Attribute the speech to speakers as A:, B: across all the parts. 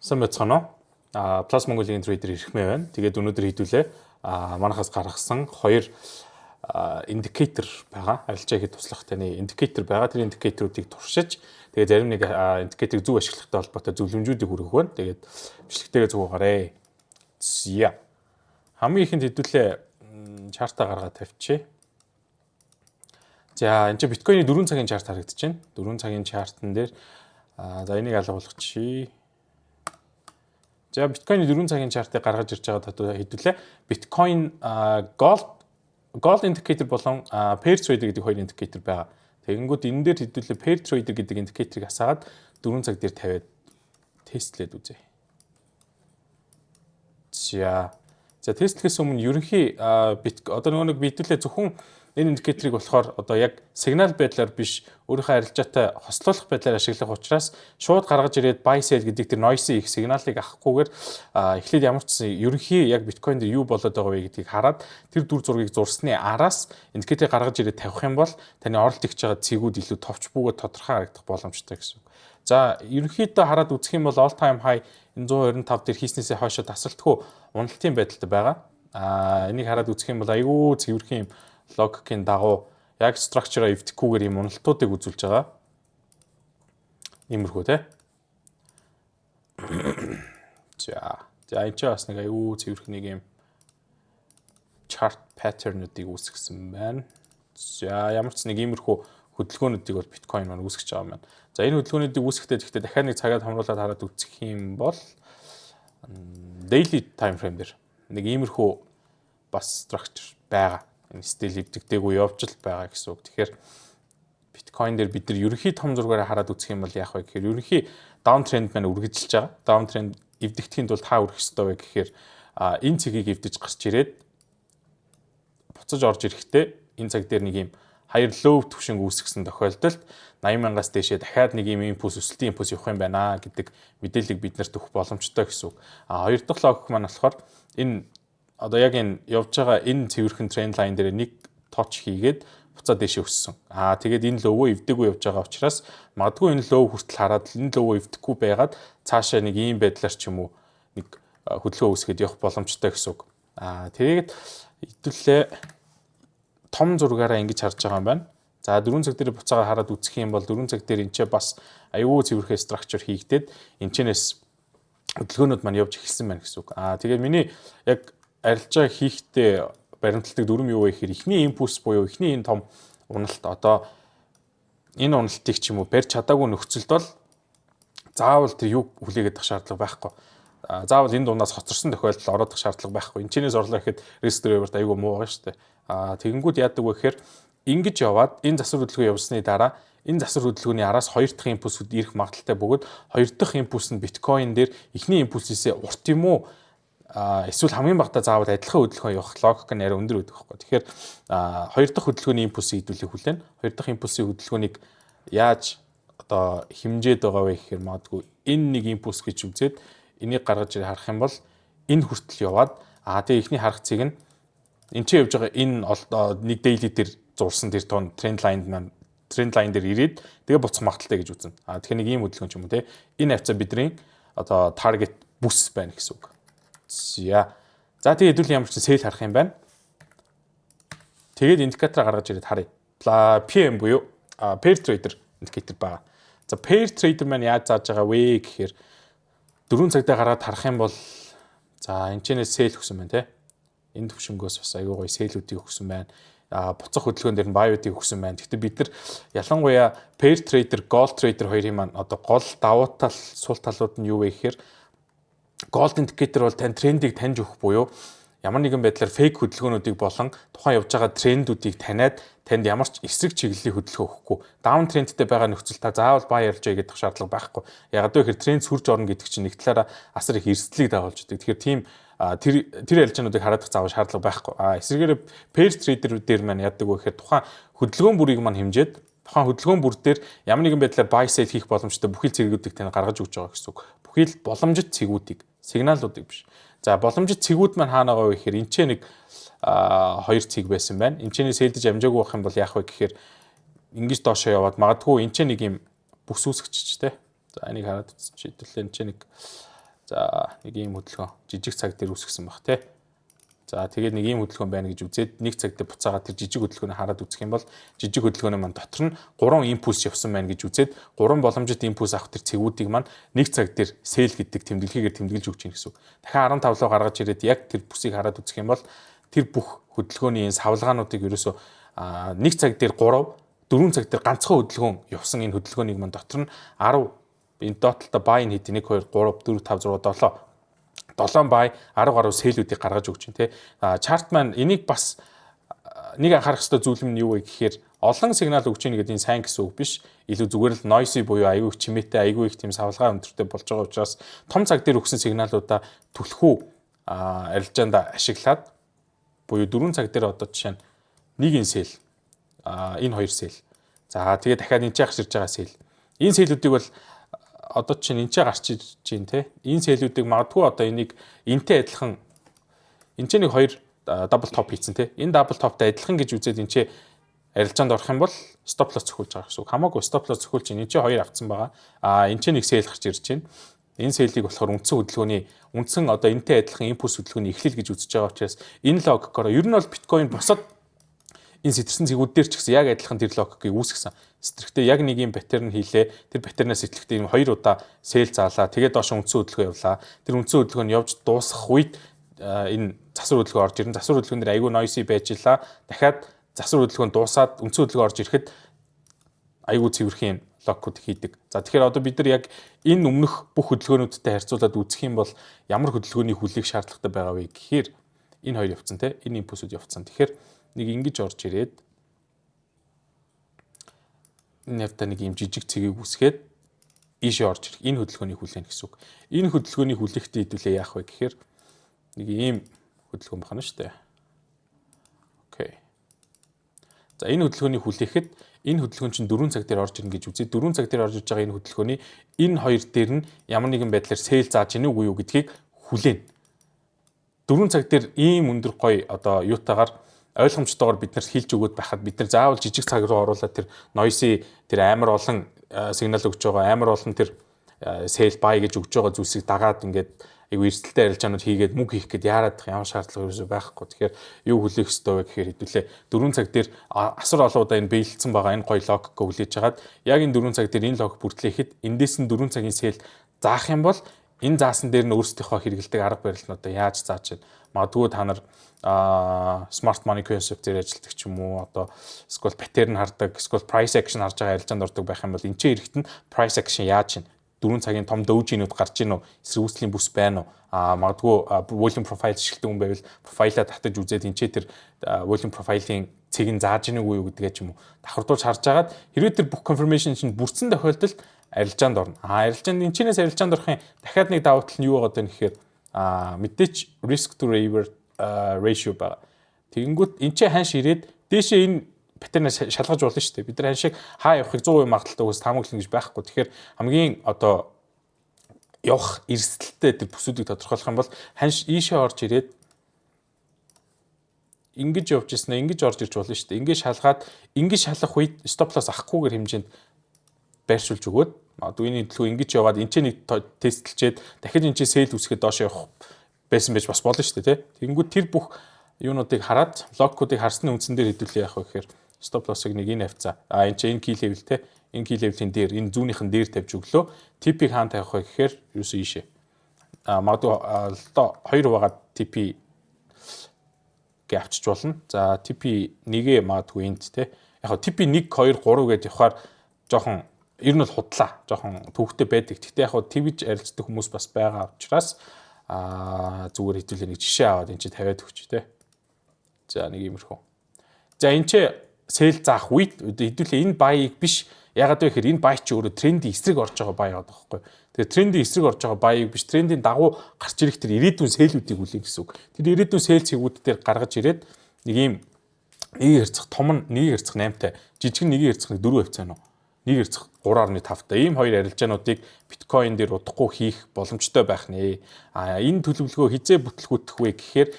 A: Сайн байцгаана уу? Plus Mongolia trader ирэх мэй байна. Тэгээд өнөөдөр хэдүүлээ манахаас гаргасан хоёр индикатор байгаа. Арилжаа хийхэд туслах таны индикатор байгаа. Тэр индикаторуудыг туршиж тэгээд зарим нэг индикаторыг зөв ашиглахтай холбоотой зөвлөмжүүдийг хүргэх байна. Тэгээд бичлэгтээ зүгээрээ. Зя. Хамгийн ихэнд хэдүүлээ чартаа гаргаад тавьчих. За энэ чинь биткойны 4 цагийн чарт харагдаж байна. 4 цагийн чартан дээр за энийг алга болгочихъя. За биткойны 4 цагийн чартыг гаргаж ирж байгаа хэдүүлээ биткойн gold indicator болон pair trader гэдэг хоёр индикатор байгаа. Тэгэнгүүт энэ дээр хэдүүлээ pair trader гэдэг индикаторыг асаагаад 4 цаг дээр тавиад тестлээд үзье. За тестлэхээс өмнө ерөнхий одоо нэг хэдүүлээ зөвхөн энэ индикаторыг болохоор одоо яг сигнал байдлаар биш өөрийнхөө арилжаатай хослуулах байдлаар ашиглах учраас шууд гаргаж ирээд buy sell гэдэг тэр noise их сигналыг авахгүйгээр эхлээд ямар ч ерөнхий яг биткойн дээр юу болоод байгаа вэ гэдгийг хараад тэр дүр зургийг зурсны араас индикаторыг гаргаж ирээд тавих юм бол таны оролт игч байгаа цэгүүд илүү товч бүүгээ тодорхой харагдах боломжтой гэсэн. За ерөнхийдөө хараад үзэх юм бол all time high энэ 125 дээр хийснээсээ хойшоо тасралтгүй уналтын байдалтай байгаа. Энийг хараад үзэх юм бол айгүй цэвэрхэн юм логикийн дагуу яг structure эвдэхгүйгээр юм уналтуудыг үзүүлж байгаа. Иймэрхүү те. За энэ ч бас нэг аюу цэвэрхэн нэг юм chart pattern-уудыг үүсгэсэн байна. За ямар ч нэг иймэрхүү хөдөлгөөнүүдийг бол биткойн маань үүсгэж байгаа юм байна. За энэ хөдөлгөөнүүдийг үүсгэхдээ гэхдээ дахиад нэг цагаад хамруулаад хараад үзэх юм бол daily time frame дээр нэг иймэрхүү бас structure байгаа. Энэ стил эвдэгдээгүй явж л байгаа гэсэн үг. Тэгэхээр биткойн дээр бид нар ерөнхий том зургаараа хараад үзэх юм бол яах вэ гэхээр ерөнхий даун тренд маань үргэлжилж байгаа. Даун тренд эвдэгдэхийн тулд хаа үргэлж ёстой вэ гэхээр энэ цэгийг эвдэж гарч ирээд буцаж орж ирэхдээ энэ цаг дээр нэг юм higher low түвшинг үүсгэсэн тохиолдолд 80,000-аас дээшээ дахиад нэг юм импульс өсөлтийн импульс явах юм байна гэдэг мэдээллийг бид нарт өгөх боломжтой гэсэн үг. Хоёр дахь логик маань болохоор энэ одоо яг энэ явж байгаа энэ цэвэрхэн тренд лайн дээр нэг точ хийгээд буцаад дээшээ өссөн. Тэгээд энэ ловоо эвдэггүй явж байгаа учраас магадгүй энэ лов хүртэл хараад энэ ловоо эвдэхгүй байгаад цаашаа нэг ийм байдлаар ч юм уу нэг хөдөлгөөн үүсгээд явах боломжтой гэсэн үг. Тэгээд хэдүүлээ том зургаараа ингэж харж байгаа юм байна. За 4 цаг дээр буцаагаар хараад үзэх юм бол 4 цаг дээр энэ ч бас аюу цэвэрхэн structure хийгдээд энэчнээс хөдөлгөөнүүд маань явж эхэлсэн байна гэсэн үг. Тэгээд миний яг арилжаа хийхдээ баримталдаг дүрм юу вэ гэхээр эхний импульс буюу эхний энэ том уналт одоо энэ уналтыг ч юм уу барьж чадаагүй нөхцөлд бол заавал тэр юу хүлээгээд авах шаардлага байхгүй. Заавал энэ дундаас хоцорсон тохиолдолд ороодох шаардлага байхгүй. Энд чинээс орлоо гэхэд risk reward аюу муу байгаа шүү дээ. Тэгэнгүүт яадаг вэ гэхээр ингэж яваад энэ засвар хөдөлгөөн явсны дараа энэ засвар хөдөлгөөний араас хоёр дахь импульсүүд ирэх магадaltaй бөгөөд хоёр дахь импульс нь биткойн дээр эхний импульсээс урт юм уу эсвэл хамгийн багтаа заавал адилхан хөдөлгөөн явах логик нь арай өндөр байдаг байхгүй. Тэгэхээр хоёр дахь хөдөлгөөний импульсийг хэдүүлэх хүлээн. Хоёр дахь импульсийн хөдөлгөөнийг яаж одоо хэмжээд байгаа вэ гэхээр магадгүй энэ нэг импульс гэж үзээд энийг гаргаж ирээ харах юм бол энэ хүртэл яваад тэгээ эхний харах цэг нь энэ ч явж байгаа энэ нэг daily дээр зурсан тэр тон тренд лайн дээр ирээд тэгээ буцах магадaltaй гэж үзнэ. Тэгэхээр нэг ийм хөдөлгөөн ч юм уу те. Энэ хавцаа бидний одоо target бүс байна гэсэн үг. За тэгээ хэдүүл ямар ч сэл харах юм байна. Тэгээд индикатор гаргаж ирээд харъя. PM буюу pair trader индикатор байгаа. За pair trader маань яаж зааж байгаа вэ гэхээр 4 цаг дээр гараад харах юм бол за энэ ч сэл өгсөн байна те. Энэ төвшнгөөс бас аюу гоё сэлүүдийг өгсөн байна. Буцах хөдөлгөөн дээр нь buy-уудыг өгсөн байна. Гэхдээ бид нар ялангуяа pair trader, gold trader хоёрын маань одоо гол давуу тал, сул талууд нь юу вэ гэхээр gold indicator бол тань трендийг таньж өгөх буюу ямар нэгэн байдлаар фейк хөдөлгөөнүүдийг болон тухайн явж байгаа трендүүдийг таниад танд ямар ч эсрэг чиглэлийн хөдөлгөөн өгөхгүй. Даун трендтэй байгаа нөхцөл та заавал buy ярьж байгаа гэдэг шаардлага байхгүй. Яг одоо ихэр тренд сүрж орно гэдэг чинь нэг талаараа асар их эрсдлийг дагуулж байдаг. Тэгэхээр тийм тэр ялжаануудыг хараадах заавал шаардлага байхгүй. Эсрэгээр pair trader дээр маань яадаг вэ гэхээр тухайн хөдөлгөөн бүрийг маань хэмжээд тухайн хөдөлгөөн бүр дээр ямар нэгэн байдлаар buy sell хийх боломжтой бүхэл цэгүүдийг тань гаргаж өгч байгаа гэсэн үг. Бүхэл боломжит цэгүүдийг, сигналуудыг биш. За боломжит цэгүүд маань хаана байгаа вэ гэхээр энэ ч нэг хоёр цэг байсан байна. Энд чиний сэлдэж амжаагүй байх юм бол яах вэ гэхээр ингэж доошоо яваад магадгүй энэ ч нэг юм бүс үүсгэж те. За энийг хараад үзчихээ. Хэдүүлээ энэ ч нэг За нэг ийм хөдөлгөөн жижиг цаг дээр үүсгэсэн баг тий. За тэгээд нэг ийм хөдөлгөөн байна гэж үзээд нэг цаг дээр буцаагаад тэр жижиг хөдөлгөөнийг хараад үзэх юм бол жижиг хөдөлгөөний маань дотор нь 3 импульс явсан байна гэж үзээд 3 боломжит импульс авах тэр цэгүүдийг маань нэг цаг дээр сэл гэдэг тэмдэглэгээр тэмдэглэж өгч гин гэсэн үг. Дахин 15 лоо гаргаж ирээд яг тэр бүсийг хараад үзэх юм бол тэр бүх хөдөлгөөний савлгаануудыг ерөөсөө нэг цаг дээр 3 4 цаг дээр ганцхан хөдөлгөөн явсан энэ хөдөлгөөнийг маань дотор нь 10 энэ доотлолтой байн хэд 1 2 3 4 5 6 7 7 бай 10 гаруй сэлүүдийг гаргаж өгч чинь те. Чарт маань энийг бас нэг анхаарах ёстой зүйл нь юу вэ гэхээр олон сигнал өгч ийн гэдэг энэ сайн гэсэн үг биш. Илүү зүгээр л noisy буюу айгүй их чимээтэй айгүй их тийм савлгаа өндөртэй болж байгаа учраас том цаг дээр өгсөн сигналуудаа түлхүү арилжаанд ашиглаад буюу 4 цаг дээр одоо жишээ нь нэг энэ сэл энэ хоёр сэл. За тэгээ дахиад энэ ч гарч ирж байгаа сэл. Энэ сэлүүдийг бол одоо чинь энэ ч гарч ирж байна те. Энэ сэлүүдийг магадгүй одоо энийг энтэй адилхан энэ ч нэг хоёр дабл топ хийцэн те. Энэ дабл топтой адилхан гэж үзээд энэ ч арилжаанд орох юм бол стоп лосс цохиулж байгаа гэсэн үг. Хамаагүй стоп лосс цохиулж энэ ч хоёр авцсан байгаа. Энэ ч нэг сэл гарч ирж байна. Энэ сэлийг болохоор үндсэн хөдөлгөөний үндсэн одоо энтэй адилхан импульс хөдөлгөөний эхлэл гэж үзэж байгаа учраас энэ логикоор ер нь бол биткойн бусад энэ сэтэрсэн зэгүүд дээр ч гэсэн яг адилхан тэр логикийг үүсгэсэн. Сэтэрхтээ яг нэг юм паттерн хийлээ. Тэр паттернаас итлэхдээ энэ 2 удаа сэл заалаа. Тэгээд доош үндсэн хөдөлгөөн явлаа. Тэр үндсэн хөдөлгөөн нь явж дуусах үед энэ засвар хөдөлгөөн орж ирэн. Засвар хөдөлгөөн дээр айгүй noisy байжлаа. Дахиад засвар хөдөлгөөн дуусаад үндсэн хөдөлгөөн орж ирэхэд айгүй цэвэрхэн логикууд хийдэг. За тэгэхээр одоо бид нар яг энэ өмнөх бүх хөдөлгөөнүүдтэй харьцуулаад үзэх юм бол ямар хөдөлгөөний хүлээх шаардлагатай байгаа вэ гэхээр энэ хоёр явцсан те. Энэ импульсууд явцсан. Тэгэхээр нэг ингэж орж ирээд энэ явтаа нэг юм жижиг цэгийг үсгээд ийшээ орж ирэх. Энэ хөдөлгөөнийг хүлээнэ гэсэн үг. Энэ хөдөлгөөний хүлээхтэй хэдүүлээ яах вэ гэхээр нэг ийм хөдөлгөөн байна шүү дээ. Окей. За энэ хөдөлгөөнийг хүлээхэд энэ хөдөлгөөн чинь 4 цаг дээр орж ирнэ гэж үзье. 4 цаг дээр орж иж байгаа энэ хөдөлгөөний энэ хоёр дээр нь ямар нэгэн байдлаар сэл зааж ийн үгүй юу гэдгийг хүлээнэ. 4 цаг дээр ийм өндөр гоё одоо юутагаар ойлгомжтойгоор бид нарт хэлж өгöd байхад бид нар заавал жижиг цаг руу оруулаад тэр noisy тэр амар олон сигнал өгч байгаа амар олон тэр sell buy гэж өгж байгаа зүйлсийг дагаад ингээд айгу эрсдэлтэй арилжаанууд хийгээд мөнгө хийх гээд яарад ямар шаардлага ерөөсөй байхгүй. Тэгэхээр юу хүлээх ёстой вэ гэхээр хэдүүлээ 4 цаг дээр асар олоодаа энэ биелэлцэн байгаа энэ гоё логик хүлээж хагаад яг энэ 4 цаг дээр энэ логик бүртлэхэд эндээс нь 4 цагийн sell заах юм бол энэ заасан дээр нь өөрсдийнхөө хэрэгэлдэг арга барилнуудаа яаж зааж байна. Магадгүй та нар smart money concept-ээр ажилладаг ч юм уу одоо эсвэл паттерн хардаг, эсвэл price action харж байгаа арилжаанд ордог байх юм бол энэ ч эрэхт нь price action яаж байна? 4 цагийн том дөвжинүүд гарч ийн үү? Эсрэгүүцлийн бүс байна уу? Магадгүй volume profile шилдэг хүн байвал профайлаа татаж үзээд энэ ч тэр volume profile-ийн цэгийг зааж ийн үгүй юу гэдгээ ч юм уу давхардуулж харж агаад хэрвээ тэр бүх confirmation чинь бүрдсэн тохиолдолд арилжаанд орно. Арилжаанд энэ чинээс арилжаанд орохын дахиад нэг давуу тал нь юу байгаа вэ гэхээр мэдээч risk to reward ratio байгаа. Тэгэнгүүт энэ ч ханш ирээд дээшээ энэ паттернаа шалгаж болно шүү дээ. Бид нар ханшиг хаа явахыг 100% магадaltaй үгээс таамаглана гэж байхгүй. Тэгэхээр хамгийн одоо явах эрсдэлтэй тэр бүсүүдийг тодорхойлох юм бол ханш ийшээ орж ирээд ингэж явж ирсэн ээ, ингэж орж ирж болно шүү дээ. Ингэж шалгаад ингэж шалах үед stop loss авахгүйгээр хэмжээнд байршуулж өгөөд магадгүй энэ төлөв ингэж яваад энэ ч нэг тестлчээд дахиж энэ ч сэл үсгээд доош явах байсан байж бас болно шүү дээ, тий. Тэгэнгүүт тэр бүх юунуудыг хараад логикуудыг харсны үндсэн дээр хэдүүлээ яах вэ гэхээр stop loss-ыг нэг энэ хавцаа. Энэ ч энэ key level те. Энэ key level-ийн дээр энэ зүүнийхэн дээр тавьж өглөө. TP-г хаана тавих вэ гэхээр юусэн ийшээ. Магадгүй хоёр байгаа TP гээ авчиж болно. За TP 1-ээ магадгүй энд те. Яг TP 1 2 3 гэж явахаар жоохон ер нь бол худлаа. Жоохон төвхтэй байдаг. Гэхдээ яг TP-ж арилждаг хүмүүс бас байгаа учраас зүгээр хэдүүлээ нэг жишээ аваад энэ чи тавиад өгч те. За нэг иймэрхүү. За энэ чи сэл заах үед хэдүүлээ энэ баийг биш ягаад вэ гэхээр энэ бай чи өөрөө трендийн эсрэг орж байгаа бай байгаа байхгүй. Тэгэхээр трендийн эсрэг орж байгаа баийг биш трендийн дагуу гарч ирэх тэр ирээдүйн сэлүүдийг үлээх гэсэн үг. Тэр ирээдүйн сэл цэгүүд дээр гаргаж ирээд нэг ийм 1 хэрцэх том нь 1 хэрцэх 8-тай жижиг нь 1 хэрцэх 4 хавцаа нөө 1 хэрцэх 3.5-тай ийм хоёр арилжаануудыг биткойн дээр удахгүй хийх боломжтой байх нэ. Энэ төлөвлөгөө хизээ бүтлгүүтэх вэ гэхээр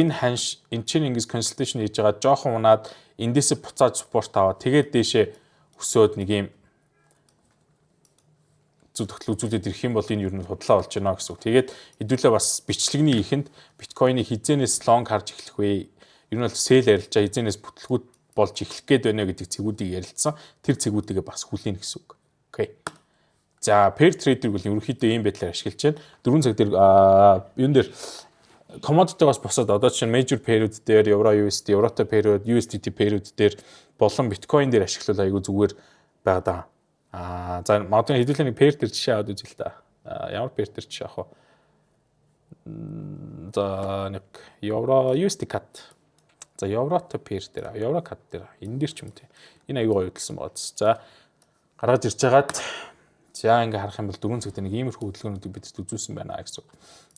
A: энэ ханш энэ чинь ингэж консультейшн хийж байгаа жоохон унаад эндээсээ буцаад спорт аваад тэгээд дээшээ өсөөд нэг юм зүй тогтол үзүүлээд ирэх юм бол энэ ер нь худлаа болж байна гэсэн үг. Тэгээд хэдүүлээ бас бичлэгний ихэнд биткойны хизэнээс лонг харж эхлэх вэ? Ер нь бол сэл ярилж байгаа хизэнээс бүтлгүүд болж эхлэх гээд байна гэдэг цэгүүдийг ярилцсан. Тэр цэгүүдийгээ бас хүлээн гэсэн үг. Окей. За, pair trader бол ерөнхийдөө ийм байдлаар ашиглаж байна. 4 цаг дээр юун дээр commodity-гоос босоод одоо чинь major pair-ууд дээр евро USD, евротой pair-ууд, USDT pair-ууд дээр болон биткойн дээр ашиглал айгүй зүгээр байгаа даа. За магадгүй хэдүүлээ нэг pair дээр жишээ аваад үзье л та. Ямар pair дээр жишээ авах вэ? За нэг евро USD CAD. За евротой pair дээр, евро CAD дээр энэ дээр ч юм те. Энэ айгүй гоё хөдөлсөн байгаа. За гараад ирж байгаад за ингээ харах юм бол 4 цаг дээр нэг иймэрхүү хөдөлгөөнүүдийг бидэд үзүүлсэн байна гэсэн.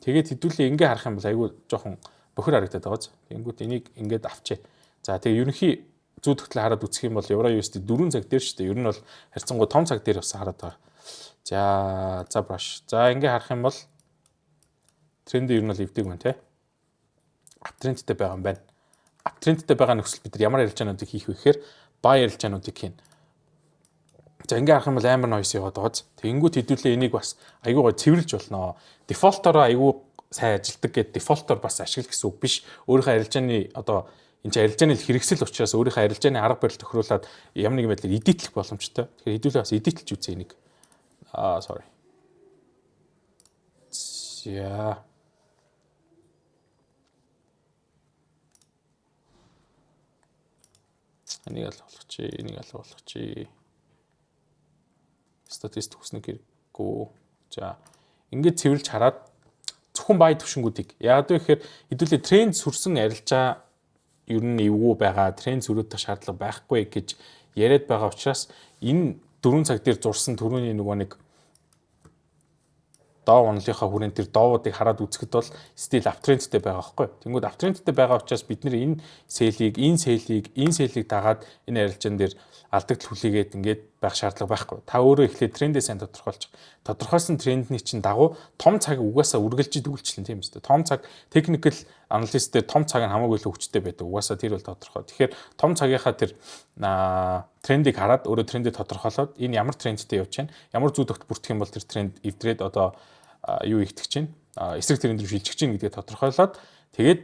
A: Тэгээд хэдүүлээ ингээ харах юм бол айгүй жоохон бохир харагдаад байгаа. Тэнгүүт энийг ингээд авчээ. За тэгээ ерөнхий зүй тогтлоо хараад үзэх юм бол евро USD 4 цаг дээр шүү дээ. Ер нь бол харьцангуй том цаг дээр бас хараад байгаа. За brush. За ингээ харах юм бол тренд ер нь бол эвдэг байна те. Аптрендтэй байгаа юм байна. Аптрендтэй байгаа нөхцөл бид нар ямар ярилцаануудыг хийх вэ гэхээр buy ярилцаануудыг хийнэ. За ингээ харах юм бол амар noise яваад байгаа. Тэнгүүт хэдүүлээ энийг бас айгүй гоо цэвэрлж болно. Дефолтороо айгүй сайн ажилдаг гэдэг дефолтор бас ашиглах гэсэн үг биш. Өөрийнхөө арилжааны одоо энэ чинь арилжааны хэрэгсэл учраас өөрийнхөө арилжааны арга барил тохируулаад ямар нэгэн байдлаар эдитлэх боломжтой. Тэгэхээр хэдүүлээ бас эдитлж үзье энийг. Sorry. За. Энийг алга болгочих. Статистик хүснэг хэрэггүй. За ингээд цэвэрлж хараад зөвхөн бай төвшингүүдийг яагаад вэ гэхээр хэдүүлээ тренд сүрсэн арилжаа ер нь эвгүй байгаа, тренд зөрөөдөх шаардлага байхгүй гэж яриад байгаа учраас энэ 4 цаг дээр зурсан түрүүний нөгөө нэг доо онлынхаа хүрээнд тэр доовуудыг хараад үзэхэд бол стил аптрендтэй байгаа байхгүй. Тэнгүүд аптрендтэй байгаа учраас бид нэр энэ сэлийг дагаад энэ арилжаан дээр алдагдал хүлээгээд ингээд байх шаардлага байхгүй. Та өөрөө эхлээд трендээ сайн тодорхойлчих. Тодорхойлсон трендний чинь дагуу том цаг угаасаа үргэлжид үйлчлэн тийм үстэй. Том цаг technical analyst дээр том цаг нь хамаагүй л хүчтэй байдаг. Угаасаа тэр бол тодорхой. Тэгэхээр том цагийнхаа тэр трендийг хараад өөрөө трендээ тодорхойлоод энэ ямар трендтэй явж байна. Ямар зүй тогт бүртгэх юм бол тэр тренд эвдрээд одоо юу ихтгэж чинь эсрэг тренд рүү шилжих чинь гэдгээ тодорхойлоод тэгээд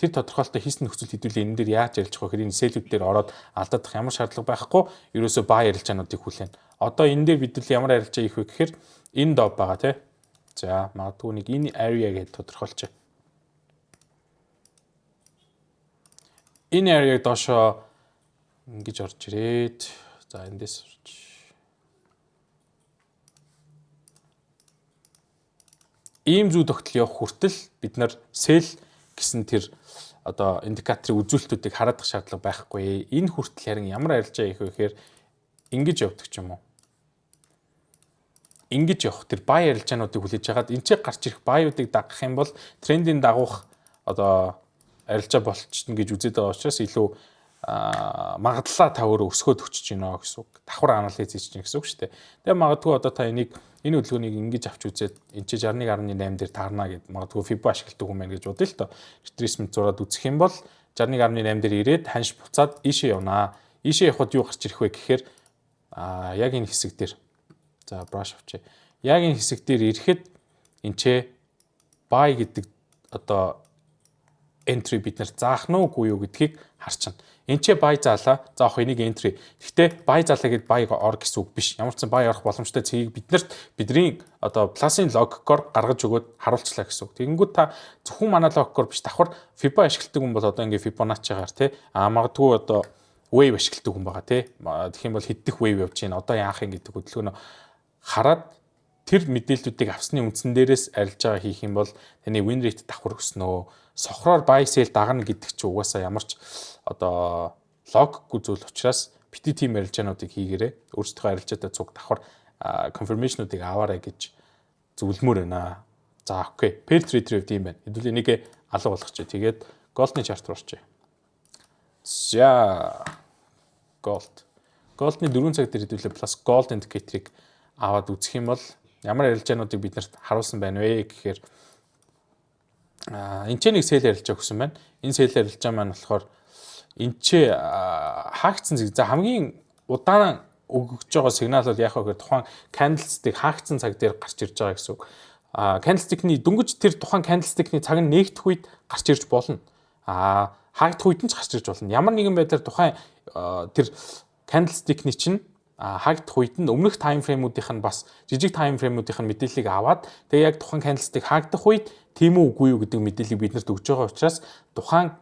A: тэр тодорхойлолтоо хийсэн нөхцөл хэдүүлээ энэ дээр яаж ярилцах вэ гэхээр энэ сэлүүд дээр ороод алдах ямар шаардлага байхгүй ерөөсөө бай ярилцаануудыг хүлээн. Одоо энэ дээр бид ямар ярилцаа хийх вэ гэхээр энэ дов байгаа тий. За магадгүй нэг энэ area гэж тодорхойлчих. Энэ area доошоо ингэж орж ирээд за эндээс ийм зүй тогтол явах хүртэл бид нар сэл гэсэн тэр одоо индикаторын үзүүлэлтүүдийг хараадах шаардлага байхгүй. Энэ хүртэл харин ямар арилжаа хийх вэ гэхээр ингэж явдаг ч юм уу. Ингэж явах тэр бай арилжаануудыг хүлээж хагаад энэ ч гарч ирэх баюудыг дагах юм бол трендийн дагуух одоо арилжаа болчихно гэж үзээд байгаа учраас илүү магадлалаа та өөрөө өсгөөд өчөж гинэ гэсэн үг. Давхар анализ хийж гинэ гэсэн үг шүү дээ. Тэгээ магадгүй одоо та энэ хөдөлгөөнийг ингэж авч үзээд энэ чи 61.8 дээр таарна гэд магадгүй FIBO ашигладаг юм байна гэж бодъё л доо. Retracement зураад үзэх юм бол 61.8 дээр ирээд ханш буцаад ийшээ явнаа. Ийшээ явхад юу гарч ирэх вэ гэхээр яг энэ хэсэг дээр за brush авчи. Яг энэ хэсэг дээр ирэхэд энэ ч buy гэдэг одоо entry бид нар заах нь үгүй юу гэдгийг харчна. Энд ч buy заалаа. Заах энийг entry. Гэхдээ buy заалаа гэд buy ор гэсэн үг биш. Ямар ч сан buy орох боломжтой цэгийг бидний одоо plus-ын логикоор гаргаж өгөөд харуулчлаа гэсэн үг. Тэгэнгүүт та зөвхөн манай логикоор биш давхар FIBO ашигладаг хүн бол одоо ингээ Fibonacci-гаар тий магадгүй одоо wave ашигладаг хүн байгаа тий. Тэгэх юм бол хэддэх wave явж байна. Одоо яах юм гэдэг хөдөлгөөнөө хараад тэр мэдээллүүдийг авсны үндсэн дээрээс арилжаа хийх юм бол таны win rate давхар өснө. Сохроор buy sell дагна гэдэг чинь угаасаа ямар ч одоо логикгүй зүйл учраас бити тим арилжаануудыг хийгээрэй. Өөрсдийнхөө арилжаатай цуг давхар confirmation-уудыг аваарай гэж зөвлөмөр байна. За окей. Pair trader гэв юм байна. Хэдүүл энийг алга болгочих. Тэгээд gold-ны chart руу орчих. За gold. Gold-ны 4 цаг дээр хэдүүлээ plus gold indicator-ыг аваад үзэх юм бол ямар арилжаануудыг бид нарт харуулсан байна вэ гэхээр энэ ч нэг сэл арилжаа өгсөн байна. Энэ сэл арилжаа маань болохоор энэ ч хаагдсан зэрэг за хамгийн удаан өгж байгаа сигнал бол яг хөө тухайн candlestick хаагдсан цаг дээр гарч ирж байгаа гэсэн үг. Candlestick-ний дөнгөж тэр тухайн candlestick-ний цаг нь нээгдэх үед гарч ирж болно. Хаагдах үед нь ч гарч ирж болно. Ямар нэгэн байдлаар тухайн тэр candlestick-ний чинь хаагдах үед нь өмнөх time frame-уудынх нь бас жижиг time frame-уудынх нь мэдээллийг аваад тэгээ яг тухайн candlestick хаагдах үед тийм үү үгүй юу гэдэг мэдээллийг биднэрт өгж байгаа учраас тухайн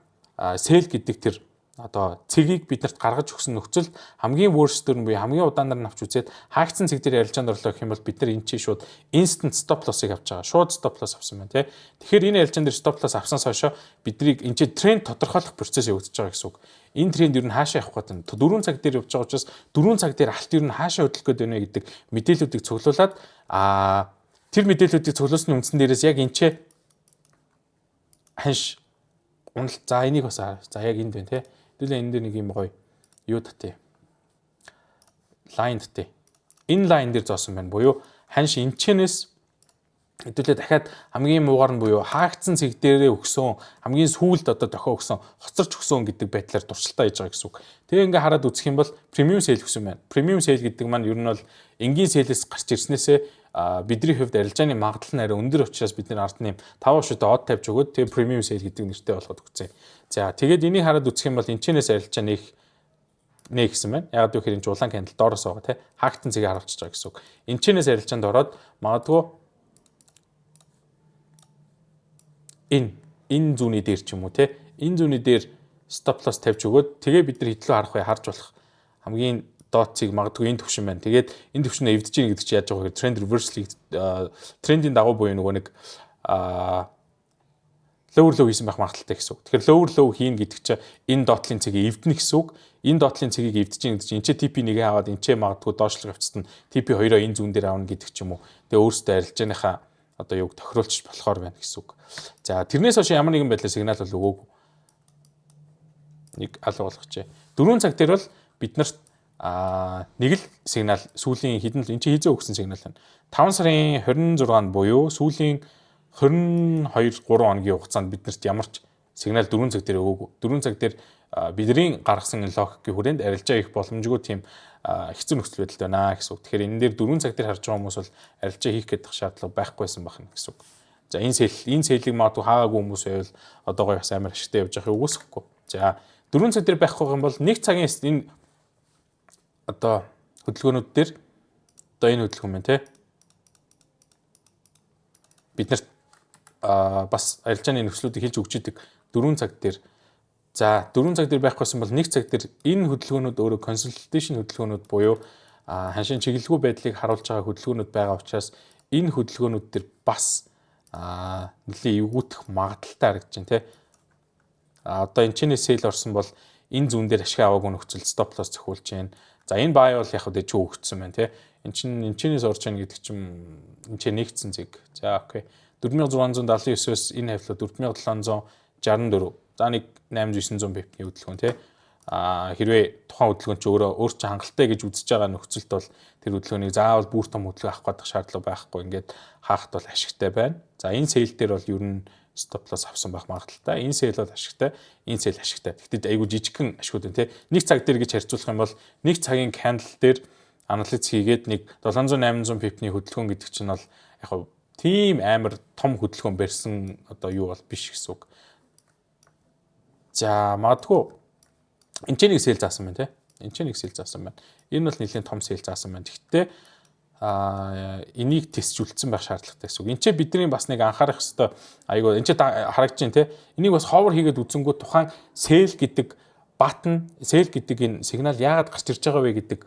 A: sell гэдэг тэр одоо цэгийг биднэрт гаргаж өгсөн нөхцөлд хамгийн worst нь буюу хамгийн удаанаар нь авч үзээд хаагдсан цэг дээр ярилцаанд орлоо гэх юм бол бид нар энэ чинь шууд instant stop loss-ыг авч байгаа. Шууд stop loss авсан байна тий. Тэгэхээр энэ ярилцаан дээр stop loss авсанаас хойш биднийг энэ чинь тренд тодорхойлох процесс явагдаж байгаа гэсэн үг. Энэ тренд ер нь хаашаа явах гэдэг нь 4 цаг дээр явж байгаа учраас 4 цаг дээр алт ер нь хаашаа хөдлөх гээд байна гэдэг мэдээллүүдийг цуглуулад тэр мэдээллүүдийг цуглуулсны үндсэн дээрээс яг энэ чинь ханш унал за энийг бас за яг энд байна тий. Хэдүүлээ энэ дээр нэг юм гоё юу татъя. Лайн татъя. Энэ лайн дээр зоосон байна буюу ханш энчнээс хэдүүлээ дахиад хамгийн муугар нь буюу хаагдсан цэг дээрээ өгсөн хамгийн сүүлд одоо дохио өгсөн хоцорч өгсөн гэдэг байдлаар дуршилтаа хийж байгаа гэсэн үг. Тэгээ ингээ хараад үзэх юм бол премиум сейл гэсэн байна. Премиум сейл гэдэг маань ер нь бол энгийн сейлээс гарч ирснээсээ бидний хувьд арилжааны магадлал нь арай өндөр учраас бид нэр ард нь 5 шүд од тавьж өгөөд тэгээ премиум сейл гэдэг нэртэй болгоод өгцөө. За тэгээд энийг хараад үзэх юм бол энэчнээс арилжаа нэг гэсэн байна. Яг гэвэл энэ улаан кандал доороос байгаа тий. Хаагдсан цэгийг харуулж байгаа гэсэн үг. Энэчнээс арилжаанд ороод магадгүй энэ зүүнний дээр ч юм уу тий. Энэ зүүнний дээр stop loss тавьж өгөөд тэгээ бид нар хэдлүү харах бай харж болох хамгийн дооцыг магадгүй энэ төвшин байна. Тэгээд энэ төвшнөө эвдэж ийн гэдэг чинь яаж байгаа вэ? Тренд reversal трендийн дагуу буюу нөгөө нэг lower low хийсэн байх магадaltaй гэсэн үг. Тэгэхээр lower low хийн гэдэг чинь энэ доотлын цэгийг эвдэнэ гэсэн үг. Энэ доотлын цэгийг эвдэж ийн гэдэг чинь энэ TP 1-ээ аваад энэ магадгүй доошлох явцад нь TP 2-оо энэ зүүн дээр аавна гэдэг ч юм уу. Тэгээ өөрөөсөө арилжааныхаа одоо юуг тохируулж болохоор байна гэсэн үг. За тэрнээс хойш ямар нэгэн байдлаар сигнал бол өгөөгүй. Нэг алга болгоч. 4 цаг дээр бол бид нарт нэг л сигнал сүүлийн хэдэн энэ чинь хизээ өгсөн сигнал байна. 5 сарын 26-нд буюу сүүлийн 22 3 хоногийн хугацаанд биднэрт ямар ч сигнал 4 цаг дээр өгөөгүй. 4 цаг дээр бидний гаргасан логикийн хүрээнд арилжаа их боломжгүй тийм хэцүү нөхцөл байдал байна гэсэн үг. Тэгэхээр энэ дээр 4 цаг дээр харж байгаа хүмүүс бол арилжаа хийх гэдэг шаардлага байхгүйсэн байна гэсэн үг. За энэ сэлийг магадгүй хаагаагүй хүмүүс байвал одоогоо бас амар ашигтай явж байхыг үгүйсэхгүй. За 4 цаг дээр байхгүй юм бол 1 цагийн энэ одоо хөдөлгөөнүүд дээр одоо энэ хөдөлгөөн байна тий. Бид нарт бас арилжааны нөхцлүүдийг хэлж өгч идэг 4 цаг дээр. За 4 цаг дээр байхгүйсэн бол 1 цаг дээр энэ хөдөлгөөнүүд өөрөө consultation хөдөлгөөнүүд буюу ханшийн чиглэлгүй байдлыг харуулж байгаа хөдөлгөөнүүд байгаа учраас энэ хөдөлгөөнүүд дээр бас нэлийн эвгүүтэх магадaltaй харагдаж байна тий. Одоо энэ чиний сейл орсон бол энэ зүүн дээр ашиг аваагүй нөхцөл stop loss зохиулж байна. За энэ бай бол яг үдэ чөө өгцсөн байна тий. Энэ чинээс орж байна гэдэг чинь энэ чинь нэгдсэн зэг. За окей. 4679-өөс энэ хавьлаа 4764. За нэг 8900 BP-ийн хөдөлгөөн тий. Хэрвээ тухайн хөдөлгөөн ч өөр чинь хангалттай гэж үзэж байгаа нөхцөлд бол тэр хөдөлгөөнийг заавал бүр том хөдөлгөөн авах гэдэг шаардлага байхгүй. Ингээд хаахт бол ашигтай байна. За энэ сейл дээр бол ер нь stop loss авсан байх магадaltaй. Энэ сейл бол ашигтай, энэ сейл ашигтай. Тэгэхдээ айгүй жижигхэн ашигуд байна тий. Нэг цаг дээр гэж харьцуулах юм бол нэг цагийн candle дээр анализ хийгээд нэг 700-800 PP-ний хөдөлгөөн гэдэг чинь бол яг тийм амар том хөдөлгөөн барьсан одоо юу бол биш гэсэн үг. За магадгүй энэ ч нэг сейл заасан байна тий. Энэ ч нэг сейл заасан байна. Энэ бол нэлийн том сейл заасан байна. Гэхдээ энийг тестжүүлсэн байх шаардлагатай гэсэн үг. Энд чинь бидний бас нэг анхаарах хэрэгтэй айгүй энэ чинь харагдаж байна тий. Энийг бас ховор хийгээд үзэнгүүт тухайн сейл гэдэг баттон, сейл гэдэг энэ сигнал яагаад гарч ирж байгаа вэ гэдэг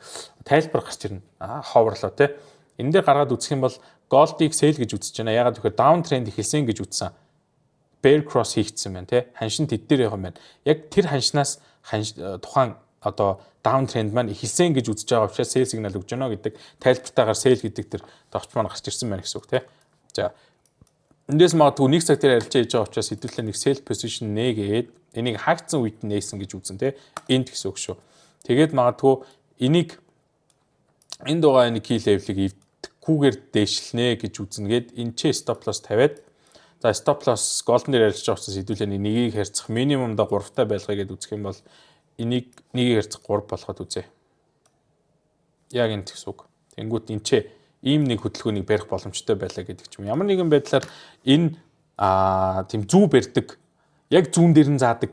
A: тайлбар гарч ирнэ. Ховорлоо тий. Энэ дээр гаргаад үзэх юм бол голдыг сейл гэж үзэж байна. Яагаад гэвэл даун тренд эхэлсэн гэж үзсэн. Bear cross хийгдсэн байна тий. Ханшин тэд дээр явах юм байна. Яг тэр ханшнаас тухайн одоо даун тренд маань эхэлсэн гэж үзэж байгаа учраас сейл сигнал өгж гэнэ гэдэг тайлбартаагаар сейл гэдэг тэр товч маань гарч ирсэн байна гэсэн үг тий. За эндээс магадгүй нэг цаг дээр арилжаа хийж байгаа учраас хэдүүлээ нэг сейл position нээгээд энийг хаагдсан үед нээсэн гэж үзэн тий. Энд гэсэн үг шүү. Тэгээд магадгүй энийг энэ дугаа нэг key level-ийг эвдэхгүйгээр дээшлэнэ гэж үзнэгээд энэ ч stop loss тавиад за stop loss golden дээр арилжаж байгаа учраас хэдүүлээ нэгийг харьцах минимумда 3-тай байлгая гэдээ үзэх юм бол энийг нэгийг харьцах 3 болгоод үзье. Яг энэ гэсэн үг. Тэнгүүт энэ ч ийм нэг хөдөлгөөнийг барих боломжтой байлаа гэдэг ч юм. Ямар нэгэн байдлаар энэ тийм зүү барьдаг яг зүүн дээр нь заадаг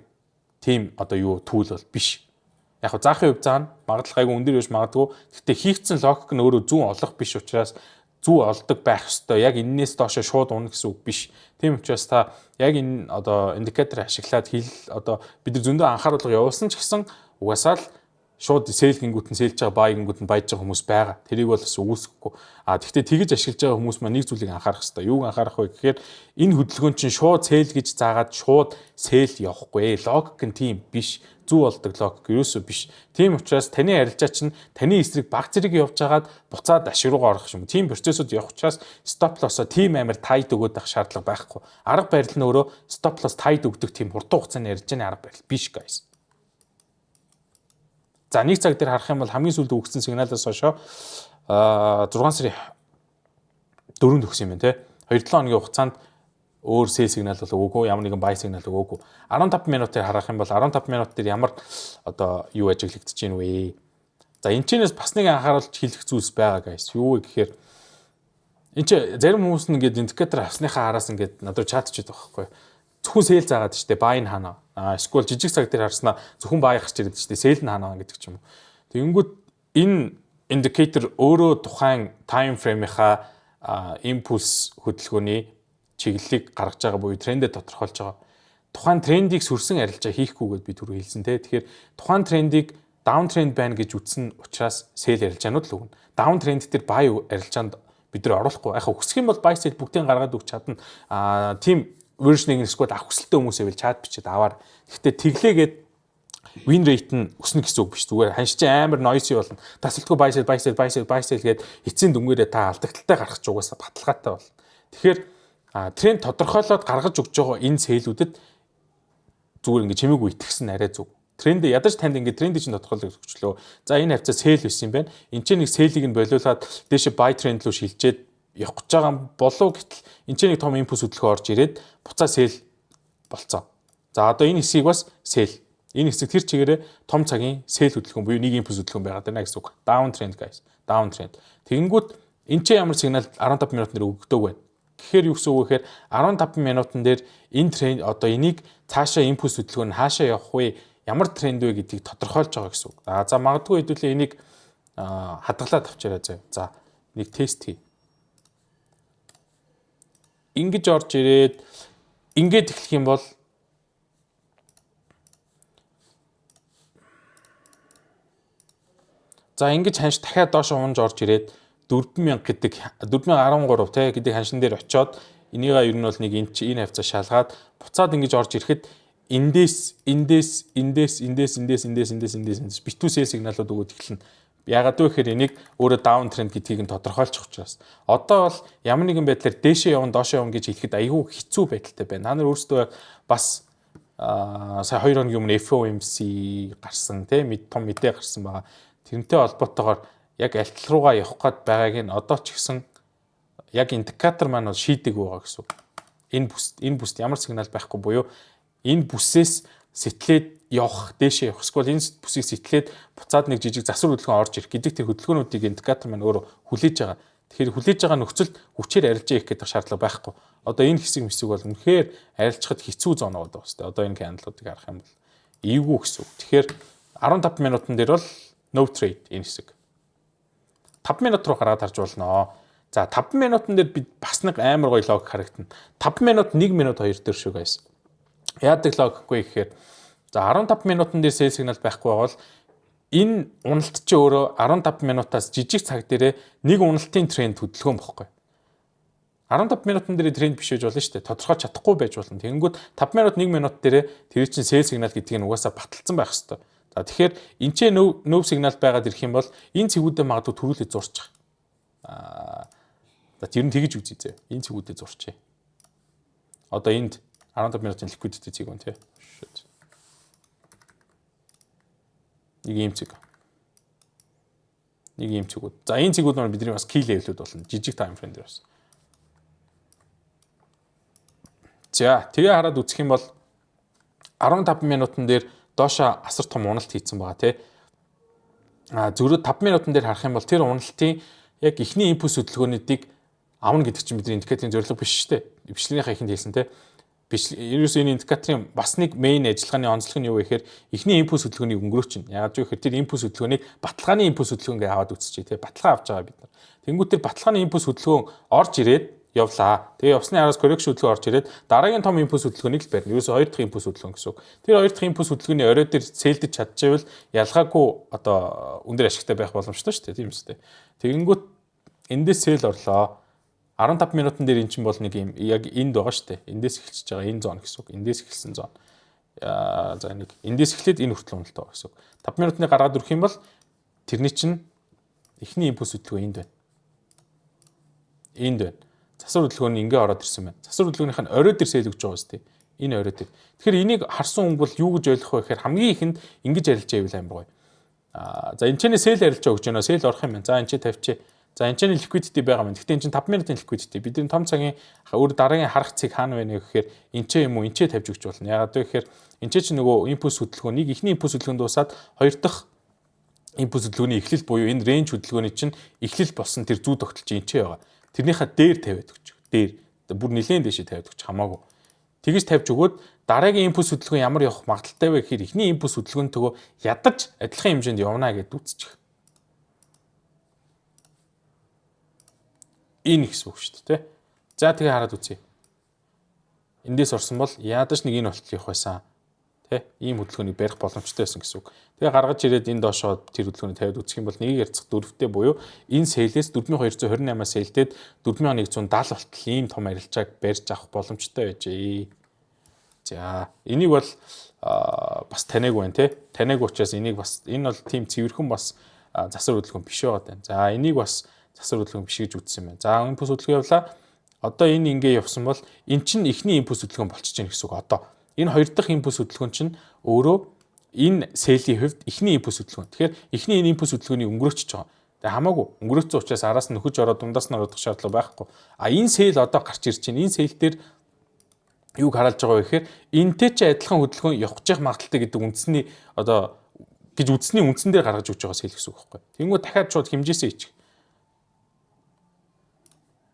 A: тийм одоо юу түүл бол биш. Яг хөө заахын хувь заана магадлал гайгүй өндөр биш магадгүй. Гэхдээ хийгдсэн логик нь өөрөө зүүн олох биш учраас зүү олдог байх ёстой. Яг энээс доошо шууд унах гэсэн үг биш. Тийм учраас та яг энэ одоо индикатор ашиглаад одоо бид нар зөндөө анхааруулга явуулсан ч гэсэн угаасаа л шууд сэлгингүүт нь сэлж байгаа баягингүүт нь баяж байгаа хүмүүс байгаа. Тэрийг бол бас үүсэхгүй. Тэгэхдээ тэгж ашиглаж байгаа хүмүүс маань нэг зүйлийг анхаарах хэрэгтэй. Юуг анхаарах вэ гэхээр энэ хөдөлгөөн чинь шууд сэл гэж заагаад шууд сэл явахгүй. Логик нь тийм биш. Зүү болдог логик ерөөсөө биш. Тийм учраас таны арилжаа чинь таны эсрэг баг зэрэг явж байгаад буцаад ашиг руугаа орох юм. Тийм процессыг явах учраас стоп лоссоо тийм амар тайд өгөөд байх шаардлага байхгүй. Арга барил нь өөрөө стоп лосс тайд өгдөг тийм хурдан хугацааны арилжааны арга барил биш guys. За нэг цаг дээр харах юм бол хамгийн сүүлд өгсөн сигналаас хойш 6 сарын 4-нд өгсөн юм байна те. 2-7 хоногийн хугацаанд өөр сэл сигнал бол өгөөгүй, ямар нэгэн бай сигнал өгөөгүй. 15 минутаар харах юм бол 15 минут дээр ямар одоо юу ажиглагдаж байна вэ? За энэ чэнэс бас нэг анхааруулж хэлэх зүйлс байгаа guys. Юу вэ гэхээр энэ ч зарим хүмүүс нь ингээд индикатор авсныхаа араас ингээд надад чатчихэд байгаа байхгүй. Зөвхөн сэл заагаад штэ бай нь хана. Эсвэл жижиг цаг дээр харснаа зөвхөн бай гарч ирээд штэ сэл нь хана гэдэг ч юм уу. Тэгэнгүүт энэ индикатор өөрөө тухайн тайм фреймийнхаа импульс хөдөлгөөний чиглэлийг гаргаж байгаа буюу трендэд тодорхойлж байгаа. Тухайн трендийг сүрсэн арилжаа хийхгүйгээд би түрүү хэлсэн те. Тэгэхээр тухайн трендийг даун тренд байна гэж үтсэн учраас сэл арилжаанууд л өгнө. Даун тренд дээр бай арилжаанд бид нар оруулахгүй. Яхаа өсөх юм бол бай сэл бүгдийг гаргаад өгч чадна. Тийм вершнийг эсвэл авах хүсэлтэй хүмүүсээ бил чат бичээд аваар. Гэхдээ тэглээгээд win rate нь өснө гэсэн үг биш. Зүгээр ханшиж амар noisy болно. Тасалдгүй buy sell гээд эцсийн дүнгээрээ та алдагталтай гарах ч угаасаа баталгаатай болно. Тэгэхээр тренд тодорхойлоод гаргаж өгч байгаа энэ сэлүүдэд зүгээр ингэ чимээгүй итгэсэн арай зүг. Тренд ядаж танд ингэ трендийг чинь тодорхойлож өгчлөө. За энэ хавцаа сэл байсан юм байна. Энд чинь нэг сэлийг нь болиулаад дээшээ buy trend руу шилжээд явах гэж байгаа болов гэтэл энэ чинь нэг том импульс хөдөлгөөн орж ирээд буцаа сэл болцоо. За одоо энэ хэсгийг бас сэл. Энэ хэсэг тэр чигээрээ том цагийн сэл хөдөлгөөн буюу нэг импульс хөдөлгөөн байгаад байна гэсэн үг. Down trend guys. Down trend. Тэгэнгүүт энэ чинь ямар сигнал 15 минут нэр өгдөг байна. Тэгэхээр юу гэсэн үг вэ гэхээр 15 минутан дээр энэ тренд одоо энийг цаашаа импульс хөдөлгөөн нь хаашаа явах вэ? Ямар тренд вэ гэдгийг тодорхойлж байгаа гэсэн үг. За магадгүй хэдүүлээ энийг хадгалаад авчираа заяа. За нэг тест хий. Ингэж орж ирээд ингээд эхлэх юм бол за ингэж ханш дахиад доош унж орж ирээд 4000 гэдэг 4013 те гэдэг ханшин дээр очиод энийгээ ер нь бол нэг энэ хавцаа шалгаад буцаад ингэж орж ирэхэд эндээс битүү сэл сигналууд өгөөд эхэлнэ. Ягаад вэ гэхээр энийг өөрөө даун тренд гэдгийг нь тодорхойлчих учраас. Одоо бол ямар нэгэн байдлаар дээшээ явна, доошоо явна гэж хэлэхэд айгүй хэцүү байдалтай байна. Та нар өөрсдөө бас сая 2 хоногийн өмнө FOMC гарсан тийм том мэдээ гарсан байгаа. Тэрнтэй холбоотойгоор яг альтал руугаа явах гээд байгааг нь одоо ч гэсэн яг индикатор маань бол шийдэг байгаа гэсэн үг. Энэ бүст ямар сигнал байхгүй буюу энэ бүсээс сэтлээд явах, дээшээ явах. Эсвэл энэ бүсийг сэтлээд буцаад нэг жижиг засвар хөдөлгөөн орж ирэх гэдэг тэр хөдөлгөөнүүдийг индикатор маань өөрөө хүлээж байгаа. Тэгэхээр хүлээж байгаа нөхцөлд хүчээр арилжаа хийх гэдэг шаардлага байхгүй. Одоо энэ хэсэг бол үнэхээр арилжахад хэцүү зон байгаа даа. Одоо энэ кандалуудыг харах юм бол эвгүй гэсэн үг. Тэгэхээр 15 минутан дээр бол no trade энэ хэсэг. 5 минут руу гараад харж болно. За 5 минутан дээр бид бас нэг амар гоё логик харагдана. 5 минут 1 минут 2 дээр шүү guys. Яадаг логикгүй гэхээр за 15 минутан дээр сэл сигнал байхгүй бол энэ уналт чи өөрөө 15 минутаас жижиг цаг дээрээ нэг уналтын тренд хөдөлгөөн бохгүй. 15 минутан дээр тренд биш байж болно шүү дээ. Тодорхойлж чадахгүй байж болно. Тэгэнгүүт 5 минут 1 минут дээрээ тэр чинь сэл сигнал гэдгийг нь угаасаа баталсан байх хэвээр. За тэгэхээр энэ ч нөв сигнал байгаад ирэх юм бол энэ цэгүүдэд магадгүй төрүүлээ зурчих. За тэр нь тэгж үзье зөө. Энэ цэгүүдэд зурчээ. Одоо энд 15 минутын liquidity цэг үн тий. Нэг ийм цэг. Нэг ийм цэгүүд. За энэ цэгүүд маань бидний бас key level-үүд болно. Жижиг time frame дээр бас. За тэгээ хараад үзэх юм бол 15 минутан дээр доошо асар том уналт хийцэн байгаа тий. зөвхөн 5 минутын дээр харах юм бол тэр уналтын яг эхний импульс хөдөлгөөнүүдийг авна гэдэг чинь бидний индикаторын зорилго биш шүү дээ. Бичлэгийнхаа ихэнд хэлсэн те. Ерөөсөө энэ индикаторын бас нэг мейн ажиллагааны онцлог нь юу вэ гэхээр эхний импульс хөдөлгөөнийг өнгөрөөч чинь. Яагаад гэвэл тэр импульс хөдөлгөөнийг баталгааны импульс хөдөлгөөнгээ аваад үзчихье те. Баталгаа авч байгаа бид нар. Тэнгүүт тэр баталгааны импульс хөдөлгөөн орж ирээд явлаа. Тэгээ явсны араас коррекшн хөдөлгөөн орж ирээд дараагийн том импульс хөдөлгөөнийг л барина. Ерөөсөө 2 дахь импульс хөдөлгөөн гэсэн үг. Тэр 2 дахь импульс хөдөлгөөний орой дээр цээлдэж чадчихвэл ялгаагүй одоо өндөр ашигтай байх боломжтой шүү дээ. Тийм үстэй. Тэгэнгүүт эндээс цээл орлоо. 15 минутын дээр эн чинь бол нэг юм яг энд байгаа шүү дээ. Эндээс эхэлчихэж байгаа энэ зон гэсэн үг. Эндээс эхэлсэн зон. За нэг эндээс эхлээд энэ хүртэл уналт байгаа гэсэн үг. 5 минутны гаргаад өрөх юм бол тэрний чинь эхний импульс хөдөлгөөн энд байна. Энд байна. Засвар хөдөлгөөн нь ингээ ороод ирсэн байна. Засвар хөдөлгөөнийх нь орой дээр сэл өгж байгаа шүү дээ. Энэ орой дээр. Тэгэхээр энийг харсан хүн бол юу гэж ойлгох вэ гэхээр хамгийн ихэнд ингэж ярилж байвал амар гоё. За энэ ч сэл ярилж өгч байна. Сэл орох юм байна. За энэ ч тавьчих. За энэ ч liquidity байгаа юм. Гэхдээ энэ чинь 5 минутын liquidity. Бидний том цагийн өөр дараагийн харах цэг хаана байна гэхээр энэ ч юм уу энэ ч тавьж өгч болно. Яагаад вэ гэхээр энэ ч нөгөө импульс хөдөлгөөнийг эхний импульс хөдөлгөөнд дуусаад хоёр дахь импульс хөдөлгөөний эхлэл буюу энэ range хөдөлгөөний чинь эхлэл болсон тэр зүү тогтолч энэ ч байгаа. Тэрнийхээ дээр тавиад өгч. Дээр бүр нэлээд дэшээ тавиад өгч хамаагүй. Тэгэж тавьж өгөөд дараагийн импульс хөдөлгөөн ямар явах магадaltaй вэ гэхээр эхний импульс хөдөлгөөн төгөө ядаж адилхан хэмжээнд явна гэдээ үзчих. Энэ гэсэн үг шүү дээ, тэ. За тэгээ хараад үзье. Эндээс орсон бол ядаж нэг энэ болтол явах байсан. Тэ. Ийм хөдөлгөөнийг барих боломжтой байсан гэсэн үг. Тэгээ гаргаж ирээд энэ доошоо тэр хөдөлгөөнийг тавиад үзэх юм бол нэгийг ярцах 4-тэй буюу энэ сэлээс 4228-аас сэлдээд 4170 болтол ийм том арилжааг барьж авах боломжтой байжээ. За энийг бол бас таниаг байна, тэ. Таниаг учраас энийг бас энэ бол тийм цэвэрхэн бас засвар хөдөлгөөн биш байгаа тань. За энийг бас засвар хөдөлгөөн биш гэж үзсэн байна. За импульс хөдөлгөөн явлаа. Одоо энэ ингээ явсан бол эн чинь эхний импульс хөдөлгөөн болчихж байгаа гэсэн үг. Одоо энэ хоёр дахь импульс хөдөлгөөн чинь өөрөө энэ сэллийн хувьд эхний импульс хөдөлгөөн. Тэгэхээр эхний энэ импульс хөдөлгөөнийг өнгөрөөчихж байгаа. Тэгээ хамаагүй өнгөрөөцсөн учраас араас нь нөхөж ороод дундаас нь орох шаардлага байхгүй. Энэ сэл одоо гарч ирж байна. Энэ сэл дээр юуг харуулж байгаа вэ гэхээр энтэй ч адилхан хөдөлгөөн явах гэж магадaltaй гэдэг үндсний одоо гэж үндсний үндсэн дээр гаргаж өгч байгаа сэл гэсэн үг байхгүй. Тэнгүү дахиад шууд хэмжээсээ ичих.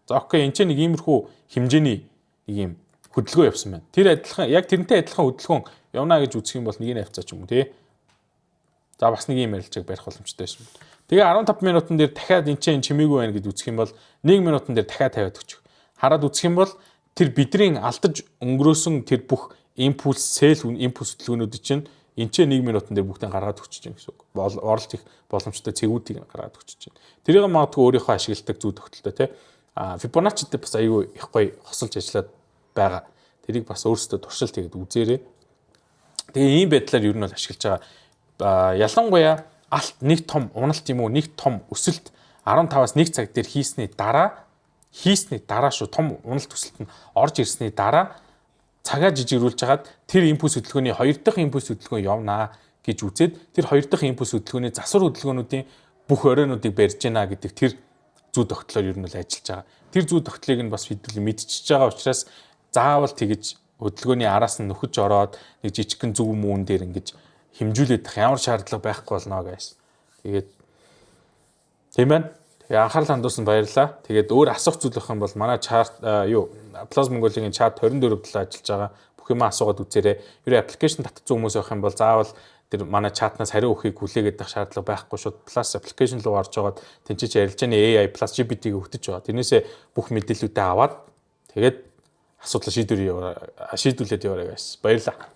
A: За окей, энэ ч нэг иймэрхүү хэмжээний нэг юм хөдөлгөөн явсан байна. Тэр адилхан яг тэрнтэй адилхан хөдөлгөөн явна гэж үзэх юм бол нэг нь авцаач юм уу тий. За бас нэг юм ярилцааг барих боломжтой байсан. Тэгээ 15 минутын дээр дахиад энэ чинь чимээгүй байна гэж үзэх юм бол 1 минутын дээр дахиад тавиад өгчих. Хараад үзэх юм бол тэр бидний алдаж өнгөрөөсөн тэр бүх импульс сэл импульс хөдөлгөөнүүд чинь энэ чинь 1 минутын дээр бүгдийг гаргаад өгч чинь гэсэн үг. Оролт их боломжтой цэгүүдийг гаргаад өгч чинь. Тэрийг магадгүй өөрийнхөө ашигладаг зүй тогтолтой тий. Fibonacci-тэй бас аюу их гоё хосолж ажиллаад байгаа. Тэрийг бас өөрсдөө туршилт хийгээд үзээрэй. Тэгээ ийм байдлаар ер нь бол ашиглаж байгаа. Ялангуяа алт нэг том уналт юм уу нэг том өсөлт 15-аас 1 цаг дээр хийсний дараа шүү том уналт өсөлт нь орж ирсний дараа цагаа жижигрүүлж хагаад тэр импульс хөдөлгөөний хоёр дахь импульс хөдөлгөөн явнаа гэж үзээд тэр хоёр дахь импульс хөдөлгөөний засвар хөдөлгөөнүүдийн бүх оройнуудыг барьж гинэ гэдэг тэр зүй тогтлоор ер нь л ажиллаж байгаа. Тэр зүй тогтлыг нь бас хэдүүл мэдчихэж байгаа учраас заавал тэгэж хөдөлгөөний араас нь нөхөж ороод нэг жижигхэн зүг мөн дээр ингэж хэмжүүлээд байх ямар шаардлага байхгүй болно guys. Тэгээд тийм байна. Тэгээ анхаарал хандуулсан баярлалаа. Тэгээд өөр асуух зүйл байх юм бол манай чарт Plus Mongolia-гийн чарт 24 талаа ажиллаж байгаа. Бүх юм асуугаад үзээрэй. Ер нь аппликейшн татцсан хүмүүс байх юм бол заавал тэр манай чатнаас хариу өгөхийг хүлээгээд байх шаардлага байхгүй шууд Plus application руу орж жагаад тэнцэж ярилцааны AI Plus GPT-г өгдөж байгаа. Тэрнээсээ бүх мэдээллүүдээ аваад тэгээд асуудлаа шийдвүүлээд яваарай guys. Баярлалаа.